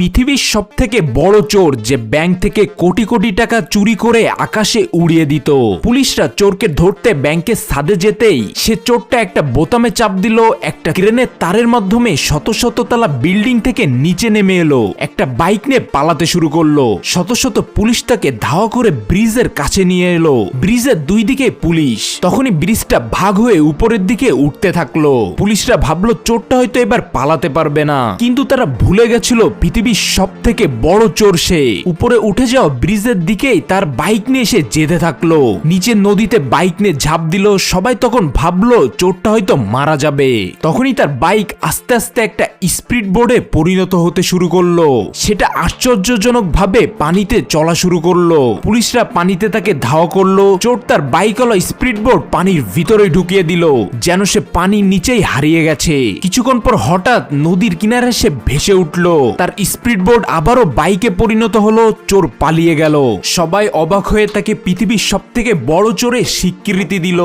পৃথিবীর সবথেকে বড় চোর যে ব্যাংক থেকে কোটি কোটি টাকা চুরি করে আকাশে উড়িয়ে দিত। পুলিশরা চোরকে ধরতে ব্যাংকের ছাদে যেতেই সে চোরটা একটা বোতামে চাপ দিল, একটা ক্রেনের তারের মাধ্যমে শত শত তলা বিল্ডিং থেকে নিচে নেমে এলো, একটা বাইক নিয়ে পালাতে শুরু করলো। শত শত পুলিশ তাকে ধাওয়া করে ব্রিজের কাছে নিয়ে এলো। ব্রিজের দুই দিকে পুলিশ। তখনই ব্রিজটা ভাগ হয়ে উপরের দিকে উঠতে থাকলো। পুলিশরা ভাবলো চোরটা হয়তো এবার পালাতে পারবে না, কিন্তু তারা ভুলে গেছিল পৃথিবীর সব থেকে বড় চোর সে। উপরে উঠে যাও ব্রিজের দিকেই তার বাইক নিয়ে এসে যেতে থাকলো। নিচে নদীতে বাইক নিয়ে ঝাঁপ দিল। সবাই তখন ভাবলো চোরটা হয়তো মারা যাবে। তখনই তার বাইক আস্তে আস্তে একটা স্পিড বোর্ডে পরিণত হতে শুরু করলো। সেটা আশ্চর্যজনক ভাবে পানিতে চলা শুরু করলো। পুলিশরা পানিতে তাকে ধাওয়া করলো। চোর তার বাইকওয়ালা স্পিড বোর্ড পানির ভিতরে ঢুকিয়ে দিল, যেন সে পানির নিচেই হারিয়ে গেছে। কিছুক্ষণ পর হঠাৎ নদীর কিনারে সে ভেসে উঠলো। তার স্পিডবোর্ড আবারও বাইকে পরিণত হলো। চোর পালিয়ে গেল। সবাই অবাক হয়ে তাকে পৃথিবীর সবথেকে বড় চোরে স্বীকৃতি দিল।